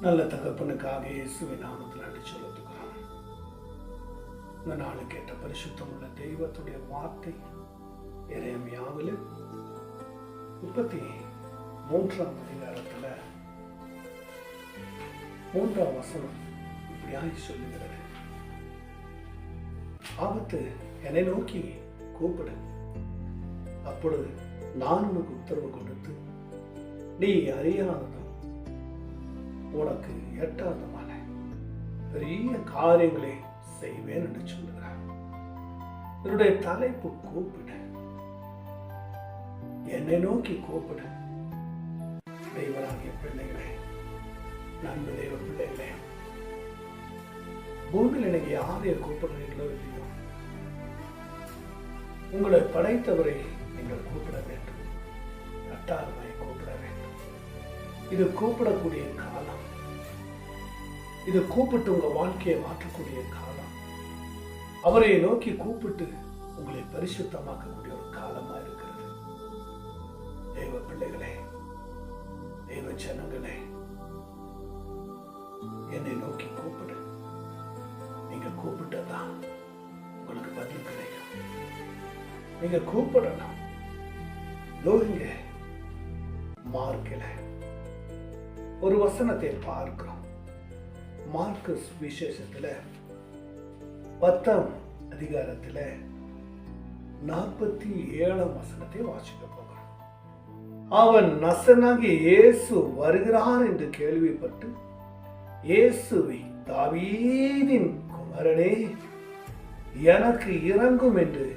நல்ல தகப்பனுக்காக இயேசுவின் நாமத்தில் நன்றி செலுத்துகிறோம். இந்த நாள் கேட்ட பரிசுத்தம் உள்ள தெய்வத்துடைய வார்த்தை எரேமியாவில் 33ஆம் அதிகாரத்தில் 3ஆம் வசனம் இப்படியாய் சொல்லுகிறது. ஆபத்து என்னை நோக்கி கூப்பிடு, அப்பொழுது நான் உனக்கு உத்தரவு கொடுத்து நீ அறியாததும் உனக்கு எட்டாதமான பெரிய காரியங்களை செய்வேன் என்று சொல்லுகிறார். என்னுடைய தலைப்பு கூப்பிடு, என்னை நோக்கி கூப்பிடு. தெய்வராகிய பிள்ளைகளே, நன்மை தெய்வ பிள்ளைகளே, பூமியில் எனக்கு யாரைய கூப்பிடுறீங்களோ இல்லையோ, உங்களை படைத்தவரை நீங்கள் கூப்பிட வேண்டும், கட்டாயமாய் கூப்பிட வேண்டும். இது கூப்பிடக்கூடிய காலம், இது கூப்பிட்டு உங்க வாழ்க்கையை மாற்றக்கூடிய காலம், அவரை நோக்கி கூப்பிட்டு உங்களை பரிசுத்தமாக்கக்கூடிய ஒரு காலமா இருக்கிறது. தெய்வ பிள்ளைகளே, தெய்வ ஜனங்களே, என்னை நோக்கி கூப்பிடு. நீங்க கூப்பிட்டதான் உங்களுக்கு பதில் கிடைக்கும். நீங்க கூப்பிடலாம். இங்க மார்க்கில் ஒரு வசனத்தை பார்க்கிறோம். மார்க்கு விசேஷத்துல 10ஆம் அதிகாரத்துல 47ஆம் வசனத்தை வாசிக்க போகிறோம். அவன் நசனாகிய இயேசு வருகிறார் என்று கேள்விப்பட்டு, இயேசுவை தாவீதின் குமாரனே எனக்கு இறங்கும் என்று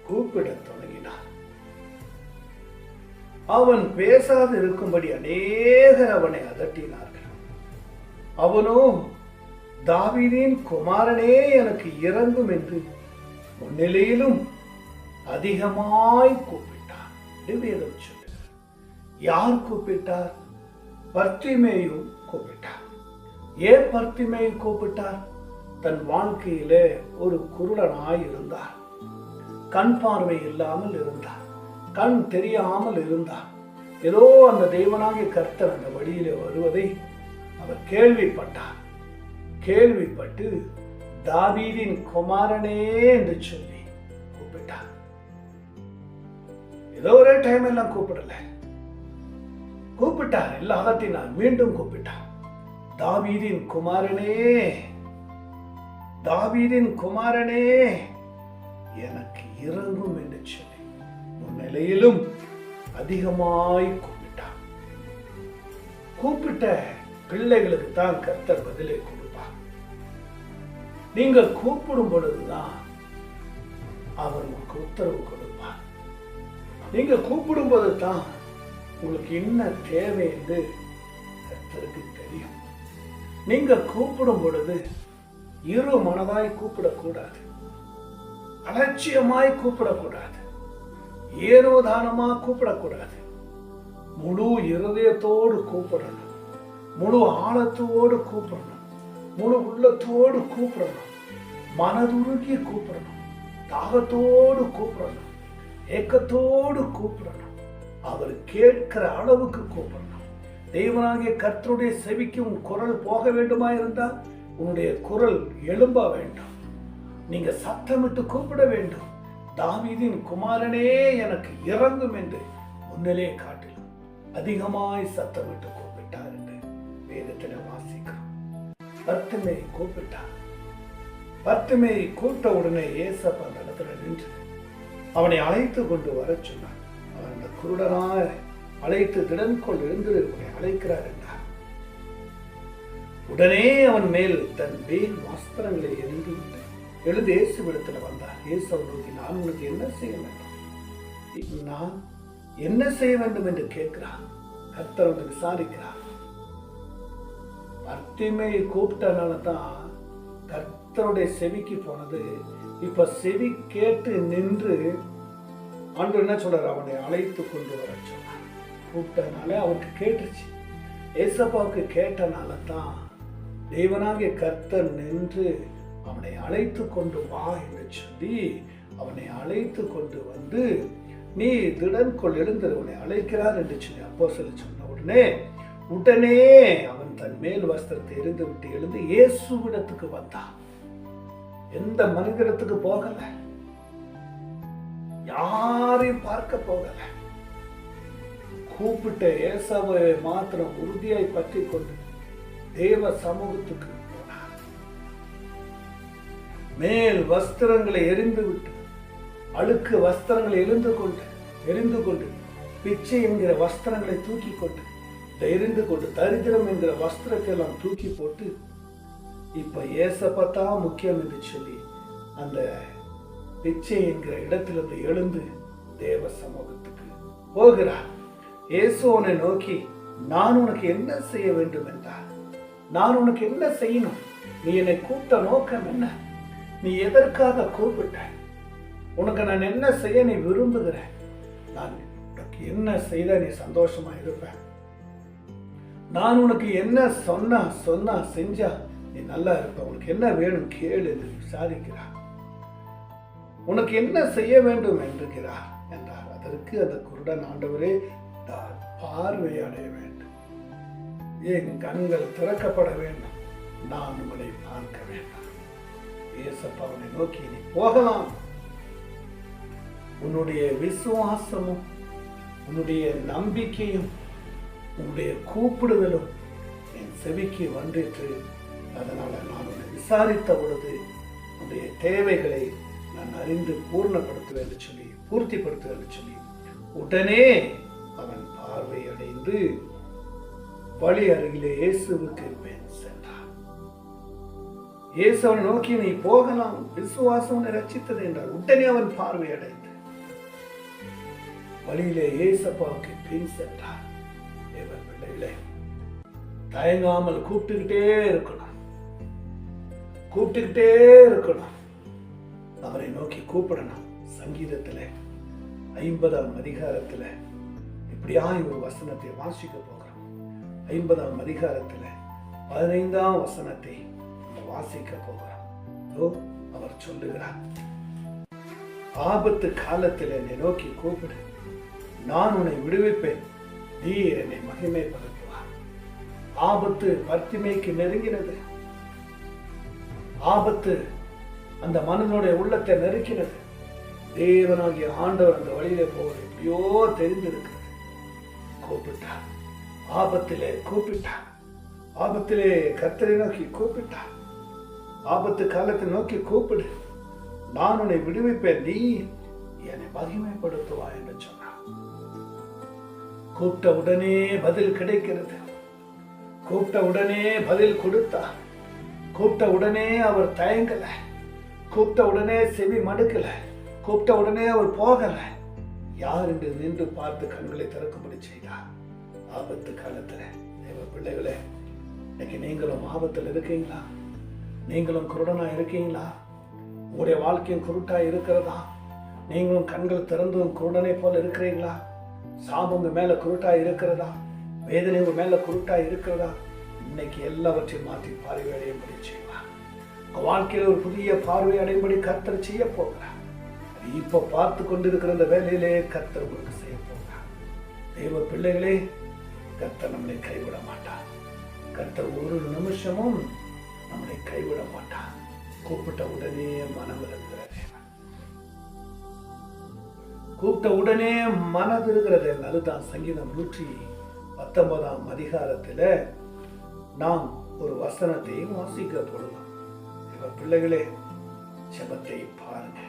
கூப்பிடத் தொடங்கினார். அவன் பேசாது இருக்கும்படி அநேகர் அவனை அதட்டினார்கள். அவனோ தாவீதின் குமாரனே எனக்கு இறங்கும் என்று முன்னிலையிலும் அதிகமாய் கூப்பிட்டார். வேதம் சொல்லுகிறார். யார் கூப்பிட்டார்? பர்த்திமேயு கூப்பிட்டார். ஏன் பர்த்திமேயு கூப்பிட்டார்? தன் வாழ்க்கையிலே ஒரு குருடனாய் இருந்தார். கண் பார்வை இல்லாமல் இருந்தார். கண் தெரியாமல் இருந்தார். ஏதோ அந்த தெய்வனாகிய கர்த்தர் அந்த வழியிலே வருவதை அவர் கேள்விப்பட்டார். கேள்விப்பட்டு தாவீதின் குமாரனே என்று சொல்லி கூப்பிட்டார். ஏதோ ஒரே டைம் எல்லாம் கூப்பிடல, கூப்பிட்டார். எல்லாம் அகற்றினார். மீண்டும் கூப்பிட்டார். தாவீதின் குமாரனே, தாவீதின் குமாரனே எனக்கு இறங்கும் என்று சொல்லி முன்னிலையிலும் அதிகமாய் கூப்பிட்டார். கூப்பிட்ட பிள்ளைகளுக்கு தான் கர்த்தர் பதிலை கொடுப்பார். நீங்க கூப்பிடும் பொழுதுதான் அவர் உங்களுக்கு உத்தரவு கொடுப்பார். நீங்க கூப்பிடும் போது தான் உங்களுக்கு என்ன தேவை என்று கர்த்தருக்கு தெரியும். நீங்க கூப்பிடும் பொழுது இரு மனதாய் கூப்பிடக்கூடாது, அலட்சியமாய் கூப்பிடக்கூடாது, ஏனோதானமா கூப்பிடக்கூடாது. முழு இருதயத்தோடு கூப்பிடணும், முழு ஆழத்தோடு கூப்பிடணும், முழு உள்ளத்தோடு கூப்பிடணும், மனதுருகி கூப்பிடணும், தாகத்தோடு கூப்பிடணும், ஏக்கத்தோடு கூப்பிடணும், அவர் கேட்கிற அளவுக்கு கூப்பிடணும். தெய்வனாகிய கர்த்தருடைய செவிக்கு உன் குரல் போக வேண்டுமா இருந்தால் உன்னுடைய குரல் எழும்ப வேண்டும். நீங்க சத்தமிட்டு கூப்பிட வேண்டும். தாவீதின் குமாரனே எனக்கு இறங்கும் என்று முன்னிலே காட்டிலும் அதிகமாய் சத்தமிட்டு கூப்பிட்டார் என்று வேதத்தில் வாசிக்கிறோம். பர்த்திமேயு கூப்பிட்டார். பர்த்திமேயு கூப்பிட்ட உடனே ஏசப்பா அந்த இடத்துல நின்று அவனை அழைத்து கொண்டு வர சொன்னார். அவன் அந்த குருடனாய் அழைத்து திடன்கொள் எழுந்து உன்னை அழைக்கிறார் என்றார். உடனே அவன் மேல் தன் வேல் வஸ்திரங்களை எரிந்து விட்டு எழுந்து இயேசுவிடத்தில் வந்தார். இயேசு அவனுக்கு, நான் உனக்கு என்ன செய்ய வேண்டும், நான் என்ன செய்ய வேண்டும் என்று கேட்கிறார். கர்த்தர் வந்து விசாரிக்கிறார். பர்த்திமேயு கூப்பிட்டனால தான் கர்த்தருடைய செவிக்கு போனது. இப்ப செவி கேட்டு நின்று ஆண்டவர் என்ன சொல்றார்? அவனை அழைத்து கொண்டு வர சொன்னார். கூப்பிட்டனால அவனுக்கு கேட்டுச்சு. ஏசப்பாவுக்கு கேட்டனால தான் தேவனாகிய கர்த்தர் நின்று அவனை அழைத்து கொண்டு வா என்று சொல்லி அவனை அழைத்து கொண்டு வந்து, நீ திடன் கொள் எழுந்து உன்னை அழைக்கிறார் என்று சொல்லி அப்போஸ்தலர் சொன்ன உடனே உடனே அவன் தன் மேல் வஸ்திரத்தை எரிந்து விட்டு எழுந்து இயேசுவிடத்துக்கு வந்தான். எந்த மனிதனத்துக்கு போகல, யாரையும் பார்க்க போகல. கூப்பிட்ட ஏசாவை மாத்திரம் உறுதியாய் பற்றி கொண்டு தேவ சமூகத்துக்கு போனார். மேல் வஸ்திரங்களை எரிந்து விட்டு, அழுக்கு வஸ்திரங்களை எரிந்து கொண்டு பிச்சை என்கிற வஸ்திரங்களை தூக்கி கொண்டு, எரிந்து கொண்டு தரித்திரம் என்கிற வஸ்திரத்தை எல்லாம் தூக்கி போட்டு, இப்ப ஏசப்பா முக்கியம் என்று சொல்லி அந்த பிச்சை என்கிற இடத்திலிருந்து எழுந்து தேவ சமூகத்துக்கு போகிறார். இயேசு அவனை நோக்கி, நான் உனக்கு என்ன செய்ய வேண்டும் என்றார். நான் உனக்கு என்ன செய்யணும்? நீ என்னை கூப்பிட்ட நோக்கம் என்ன? நீ எதற்காக கூப்பிட்ட? உனக்கு நான் என்ன செய்ய நீ விரும்புகிற? நான் உனக்கு என்ன செய்த நீ சந்தோஷமா இருப்ப? நான் உனக்கு என்ன சொன்னா செஞ்சா நீ நல்லா இருப்ப. உனக்கு என்ன வேணும் கேளு என்று விசாரிக்கிறார். உனக்கு என்ன செய்ய வேண்டும் என்றார். அதற்கு அந்த குருடன், ஆண்டவரே, பார்வை அடைய வேண்டும், என் கண்கள் திறக்கப்பட வேண்டும், நான் உங்களை பார்க்க வேண்டும். இயேசப்பா அவனை நோக்கி, நீ போகலாம், உன்னுடைய விசுவாசமும் உன்னுடைய நம்பிக்கையும் உன்னுடைய கூப்பிடுதலும் என் செவிக்கு வந்துட்டு, அதனால நான் உன்னை விசாரித்த பொழுது உன்னுடைய தேவைகளை நான் அறிந்து பூர்ணப்படுத்துவேன் என்று சொல்லி உடனே அவன் பார்வை அடைந்து வழி அருகிலே இயேசுவுக்கு பின் சென்றான். இயேசு அவனை நோக்கி, நீ போகலாம், விசுவாசம் உன்னை ரட்சித்தது என்றார். உடனே அவன் பார்வை அடைந்து வழியிலே இயேசப்பாவுக்கு பின் சென்றார். தேவ பிள்ளைகளே, தயங்காமல் கூப்பிட்டுக்கிட்டே இருக்கணும். அவரை நோக்கி கூப்பிடணும். சங்கீதத்துல 50ஆம் அதிகாரத்துல இப்படியாய் ஒரு வசனத்தை வாசிக்க போகிறோம். 50ஆம் அதிகாரத்துல 15ஆம் வசனத்தை வாசிக்க போகிறோம். அவர் சொல்லுகிறார், ஆபத்து காலத்தில் என்னை நோக்கி கூப்பிடு, நான் உன்னை விடுவிப்பேன், நீ என்னை மகிமைப்படுத்துவார். ஆபத்து பர்த்திமேக்கு நெருங்கினது. ஆபத்து அந்த மனிதனுடைய உள்ளத்தை நெருக்கினது. தேவனாகிய ஆண்டவர் அந்த வழியிலே போவது எப்படியோ தெரிந்திருக்கிறது. கூப்பிட்டார். ஆபத்திலே கர்த்தரை நோக்கி கூப்பிட்டார். ஆபத்து காலத்தை நோக்கி கூப்பிடு, நான் உன்னை விடுவிப்பேன், நீ என்னை மகிமைப்படுத்துவா என்று சொன்னார். கூப்பிட்ட உடனே பதில் கிடைக்கிறது. கூப்பிட்ட உடனே பதில் கொடுத்தார். கூப்பிட்ட உடனே அவர் தயங்கல. கூப்பிட்ட உடனே செவி மடுக்கல. கூப்பிட்ட உடனே அவர் போகல. யார் என்று நின்று பார்த்து கண்களை திறக்கும்படி செய்தார். ஆபத்து காலத்துல தேவ பிள்ளைகளே, இன்னைக்கு நீங்களும் ஆபத்தில் இருக்கீங்களா? நீங்களும் குருடனா இருக்கீங்களா? உங்களுடைய வாழ்க்கையும் குருட்டா இருக்கிறதா? நீங்களும் கண்கள் திறந்தும் குருடனை போல இருக்கிறீங்களா? சாபம் உங்க மேல குருட்டா இருக்கிறதா? வேதனை உங்க மேல குருட்டா இருக்கிறதா? இன்னைக்கு எல்லாவற்றையும் மாற்றி பார்வை அடையும்படி செய்வார். வாழ்க்கையில் ஒரு புதிய பார்வை அடையும்படி கர்த்தர் செய்ய போகிறார். இப்ப பார்த்து கொண்டிருக்கிற இந்த வேலையிலே கர்த்தர் உங்களுக்கு செய்ய போகிறார். தெய்வ பிள்ளைகளே, கர்த்தர் நம்மளை கைவிட மாட்டார். கர்த்தர் ஒரு நிமிஷமும் நம்மளை கைவிட மாட்டார். கூப்பிட்ட உடனே மனமிருக்கிற தேவன். கூப்பிட்ட உடனே மனதிருக்கிறது. அதுதான் சங்கீதம் 119ஆம் அதிகாரத்துல நாம் ஒரு வசனத்தை வாசிக்க போடலாம். பிள்ளைகளே, ஜெபத்தை பாருங்க.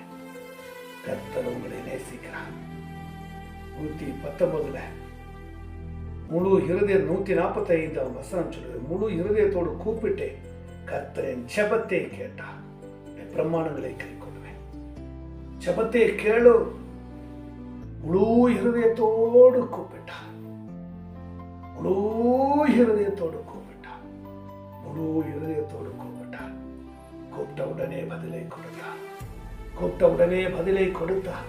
கர்த்தர் உங்களை நேசிக்கிறார். 119 முழு இருதயம் 145ஆம் வசனம் சொல்லுது, முழு இருதயத்தோடு கூப்பிட்டேன், கர்த்தரின் ஜெபத்தை கேட்டார், பிரமாணங்களை கை கொள்வேன். ஜெபத்தை கேளு. முழு இருதயத்தோடு கூப்பிட்டார். முழு இருதயத்தோடு கூப்பிட்டார். முழு இருதயத்தோடு கூப்பிட்டார். கூப்பிட்ட உடனே பதிலை கொடுத்தார். கூப்பிட்ட உடனே பதிலை கொடுத்தார்.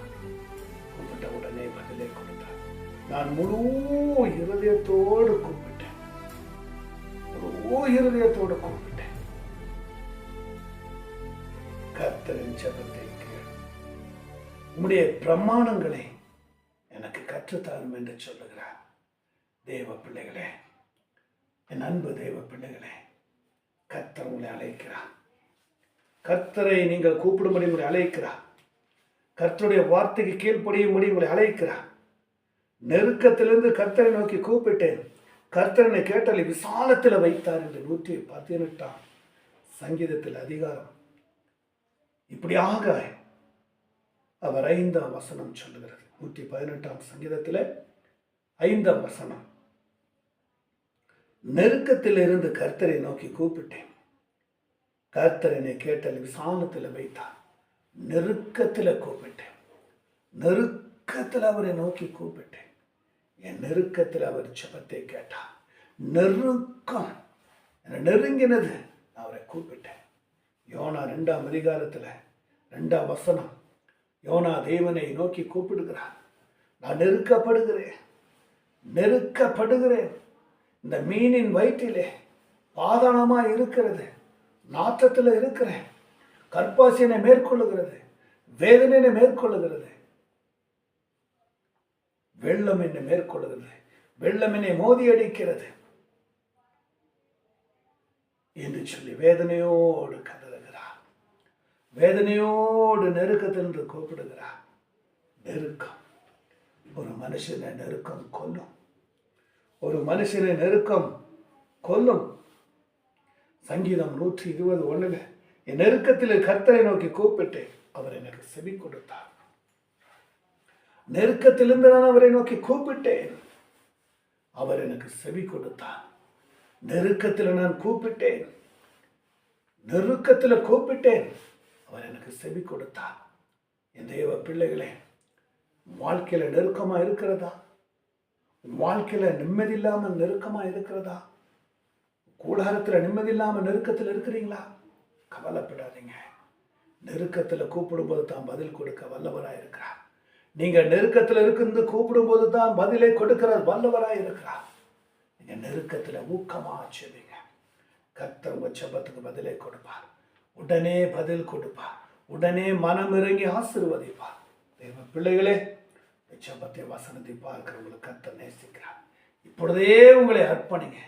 கூப்பிட்ட உடனே பதிலை கொடுத்தார். நான் முழு இருதயத்தோடு கூப்பிட்டேன். முழு இருதயத்தோடு கூப்பிட்டேன். கர்த்தரின் ஜெபத்தை கேள். உம்முடைய பிரமாணங்களை எனக்கு கற்றுத்தாரும் என்று சொல்லுகிறார். தேவ பிள்ளைகளே, என் அன்பு தெய்வ பிள்ளைகளே, கர்த்தர் உங்களை அழைக்கிறார். கர்த்தரை நீங்கள் கூப்பிடும்படி உங்களை அழைக்கிறார். கர்த்தருடைய வார்த்தைக்கு கீழ்ப்படியும்படி உங்களை அழைக்கிறார். நெருக்கத்திலிருந்து கர்த்தரை நோக்கி கூப்பிட்டேன், கர்த்தரனை கேட்டலை விசாலத்தில் வைத்தார் என்று 118 சங்கீதத்தில் அதிகாரம் இப்படியாக அவர் 5ஆம் வசனம் சொல்லுகிறது. 118 சங்கீதத்தில் 5ஆம் வசனம், நெருக்கத்தில் இருந்து கர்த்தரை நோக்கி கூப்பிட்டேன், கர்த்தரனை கேட்டலை விசாலத்தில் வைத்தார். நெருக்கத்தில் கூப்பிட்டேன், நெருக்கத்தில் அவரை நோக்கி கூப்பிட்டேன். என் நெருக்கத்தில் அவர் ஜெபத்தை கேட்டார். நெருக்கம் நெருங்கினது, அவரை கூப்பிட்டேன். யோனா 2ஆம் அதிகாரத்தில் 2ஆம் வசனம், யோனா தேவனை நோக்கி கூப்பிடுகிறார். நான் நெருக்கப்படுகிறேன், இந்த மீனின் வயிற்றிலே பாதாளமாக இருக்கிறது, நாற்றத்தில் இருக்கிறேன், கற்பாசியனை மேற்கொள்ளுகிறது, வேதனை மேற்கொள்ளுகிறது, வெள்ளம் என்னை மேற்கொள்ளுகிறது, வெள்ளம் என்னை மோதி அடிக்கிறது என்று சொல்லி வேதனையோடு கதறுகிறார். வேதனையோடு நெருக்கத்திலிருந்து கூப்பிடுகிறார். நெருக்கம் ஒரு மனுஷனை நெருக்கம் கொல்லும். ஒரு மனுஷனை நெருக்கம் கொல்லும். சங்கீதம் 121 என் நெருக்கத்தில் கர்த்தரை நோக்கி கூப்பிட்டு அவர் எனக்கு செவி கொடுத்தார். நெருக்கத்திலிருந்து நான் அவரை நோக்கி கூப்பிட்டேன், அவர் எனக்கு செவி கொடுத்தார். நெருக்கத்தில் நான் கூப்பிட்டேன், அவர் எனக்கு செவி கொடுத்தார். என் தெய்வ பிள்ளைகளே, வாழ்க்கையில நெருக்கமா இருக்கிறதா? வாழ்க்கையில நிம்மதி இல்லாமல் நெருக்கமா இருக்கிறதா? கூடாரத்தில் நிம்மதி இல்லாமல் நெருக்கத்தில் இருக்கிறீங்களா? கவலைப்படாதீங்க. நெருக்கத்தில் கூப்பிடும்போது தான் பதில் கொடுக்க வல்லவராய் இருக்கிறார். நீங்க நெருக்கத்தில் இருந்து கூப்பிடும்போது தான் பதிலை கொடுக்கிற வல்லவராய் இருக்கிறார். நீங்க நெருக்கத்தில் ஊக்கமா செபிங்க, கர்த்தர் உங்க ஜெபத்துக்கு பதிலை கொடுப்பார். உடனே பதில் கொடுப்பார். உடனே மனம் இறங்கி ஆசீர்வதிப்பார். தேவ பிள்ளைகளே, ஜெபத்தை வசனத்தை பார்க்கிறவங்களுக்கு கர்த்தர் நேசிக்கிறார். இப்பொழுதே உங்களை அர்ப்பணிங்க,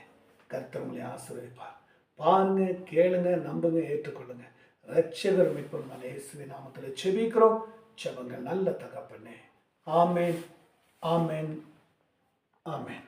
கர்த்தர் உங்களை ஆசீர்வதிப்பார். பாருங்க, கேளுங்க, நம்புங்க, ஏற்றுக்கொள்ளுங்க. இரட்சகர் மீட்பருமான இயேசுவின் நாமத்தில் செபிக்கிறோம். ஜெபங்கள் நல்ல தகப்பனே. ஆமென், ஆமென், ஆமென்.